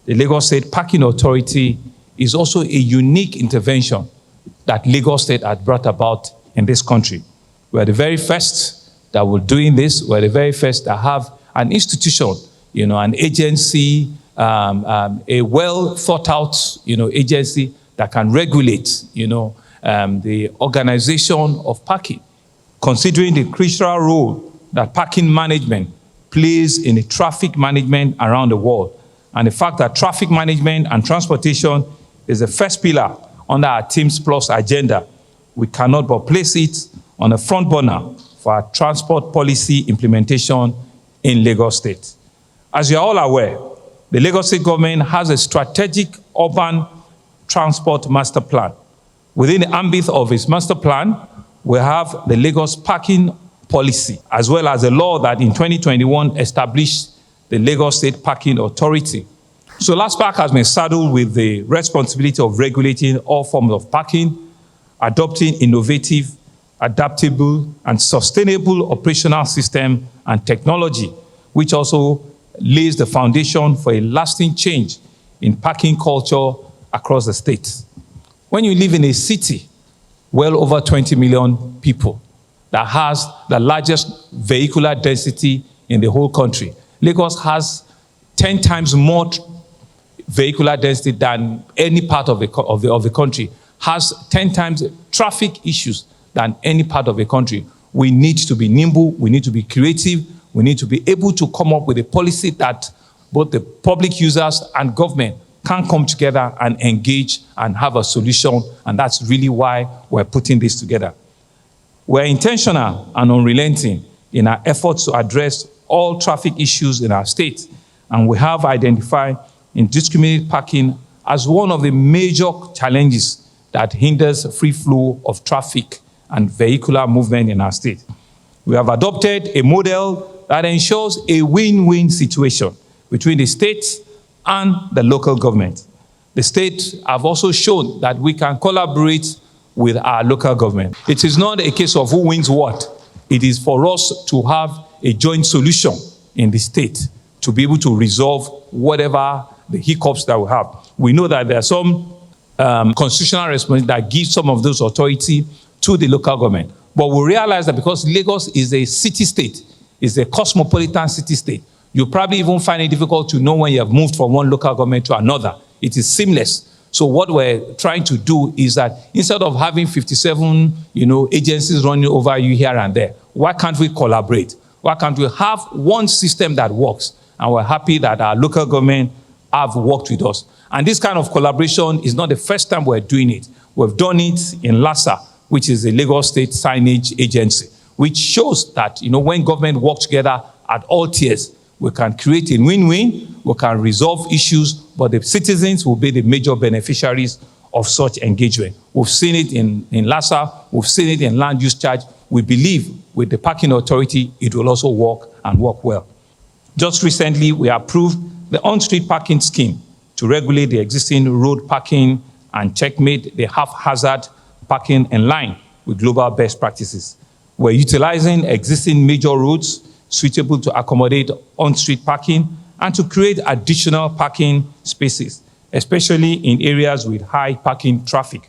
the Lagos State Parking Authority is also a unique intervention that Lagos State had brought about in this country. We're the very first that were doing this. We're the very first that have an institution, an agency, a well thought out, agency that can regulate, the organization of parking, considering the crucial role that parking management plays in the traffic management around the world. And the fact that traffic management and transportation is the first pillar under our Teams Plus agenda, we cannot but place it on the front burner for our transport policy implementation in Lagos State. As you're all aware, the Lagos State government has a strategic urban transport master plan. Within the ambit of its master plan, we have the Lagos Parking Policy, as well as a law that in 2021 established the Lagos State Parking Authority. So LASPA has been saddled with the responsibility of regulating all forms of parking, adopting innovative, adaptable, and sustainable operational system and technology, which also lays the foundation for a lasting change in parking culture across the state. When you live in a city, well over 20 million people, that has the largest vehicular density in the whole country. Lagos has 10 times more vehicular density than any part of the country, has 10 times traffic issues than any part of the country. We need to be nimble, we need to be creative, we need to be able to come up with a policy that both the public users and government can come together and engage and have a solution, and that's really why we're putting this together. We're intentional and unrelenting in our efforts to address all traffic issues in our state, and we have identified indiscriminate parking as one of the major challenges that hinders free flow of traffic and vehicular movement in our state. We have adopted a model that ensures a win-win situation between the state and the local government. The state have also shown that we can collaborate with our local government. It is not a case of who wins what. It is for us to have a joint solution in the state to be able to resolve whatever the hiccups that we have. We know that there are some constitutional responsibilities that give some of those authority to the local government. But we realize that because Lagos is a city state, is a cosmopolitan city state, you probably even find it difficult to know when you have moved from one local government to another. It is seamless. So what we're trying to do is that instead of having 57, agencies running over you here and there, why can't we collaborate? Why can't we have one system that works? And we're happy that our local government have worked with us. And this kind of collaboration is not the first time we're doing it. We've done it in LASPA, which is the Lagos State Signage Agency, which shows that, when government work together at all tiers, we can create a win-win, we can resolve issues, but the citizens will be the major beneficiaries of such engagement. We've seen it in LASPA, we've seen it in land use charge. We believe with the parking authority, it will also work and work well. Just recently, we approved the on-street parking scheme to regulate the existing road parking and checkmate the haphazard parking in line with global best practices. We're utilizing existing major roads suitable to accommodate on-street parking and to create additional parking spaces, especially in areas with high parking traffic.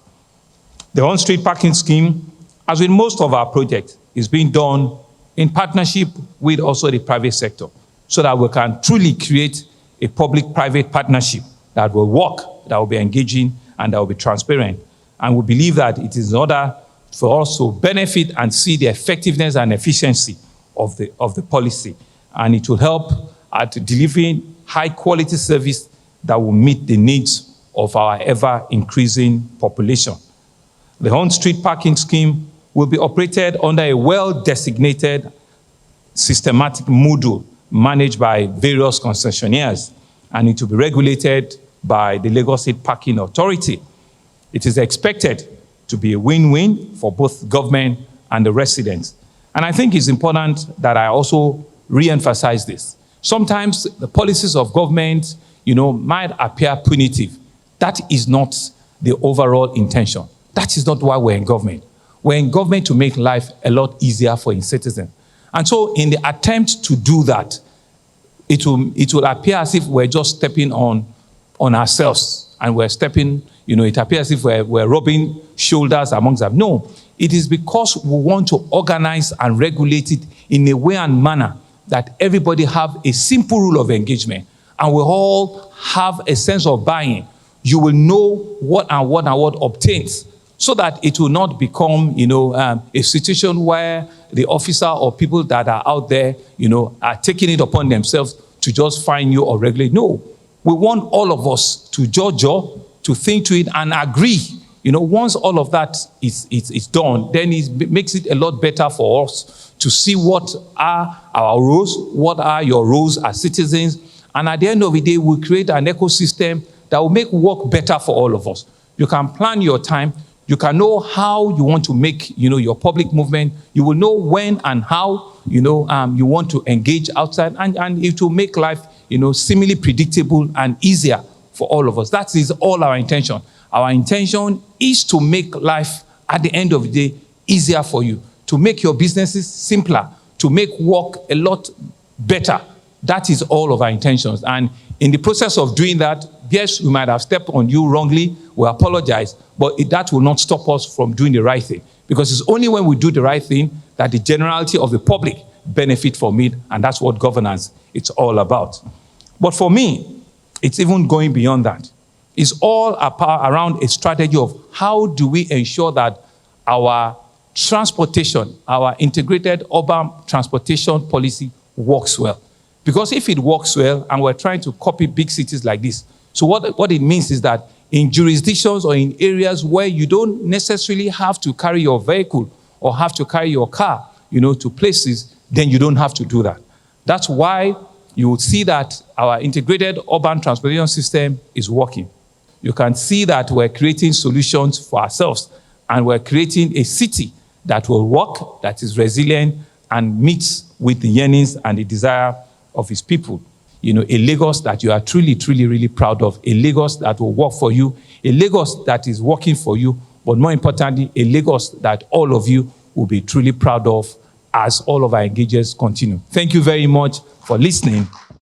The on-street parking scheme, as with most of our projects, is being done in partnership with also the private sector, so that we can truly create a public-private partnership that will work, that will be engaging, and that will be transparent. And we believe that it is in order for us to benefit and see the effectiveness and efficiency of the policy. And it will help at delivering high-quality service that will meet the needs of our ever-increasing population. The on-street parking scheme will be operated under a well-designated systematic model managed by various concessionaires, and it will be regulated by the Lagos State Parking Authority. It is expected to be a win-win for both government and the residents. And I think it's important that I also re-emphasize this. Sometimes the policies of government, might appear punitive. That is not the overall intention. That is not why we're in government. We're in government to make life a lot easier for its citizens. And so in the attempt to do that, it will appear as if we're just stepping on on ourselves and we're stepping, it appears as if we're rubbing shoulders amongst them. No, it is because we want to organize and regulate it in a way and manner that everybody have a simple rule of engagement and we all have a sense of buying. You will know what obtains, so that it will not become, a situation where the officer or people that are out there, are taking it upon themselves to just fine you or regulate. No, we want all of us to judge, to think to it and agree. Once all of that is done, then it makes it a lot better for us to see what are our roles, what are your roles as citizens, and at the end of the day, we create an ecosystem that will make work better for all of us. You can plan your time. You can know how you want to make, your public movement. You will know when and how, you want to engage outside, and it will make life, seemingly predictable and easier for all of us. That is all our intention. Our intention is to make life, at the end of the day, easier for you, to make your businesses simpler, to make work a lot better. That is all of our intentions. And in the process of doing that, yes, we might have stepped on you wrongly. We apologize, but that will not stop us from doing the right thing. Because it's only when we do the right thing that the generality of the public benefit from it, and that's what governance is all about. But for me, it's even going beyond that. It's all around a strategy of how do we ensure that our transportation, our integrated urban transportation policy works well. Because if it works well, and we're trying to copy big cities like this, so what it means is that in jurisdictions or in areas where you don't necessarily have to carry your vehicle or have to carry your car, to places, then you don't have to do that. That's why you will see that our integrated urban transportation system is working. You can see that we're creating solutions for ourselves, and we're creating a city that will work, that is resilient, and meets with the yearnings and the desire of its people. A Lagos that you are truly, truly, really proud of, a Lagos that will work for you, a Lagos that is working for you, but more importantly, a Lagos that all of you will be truly proud of as all of our engagers continue. Thank you very much for listening.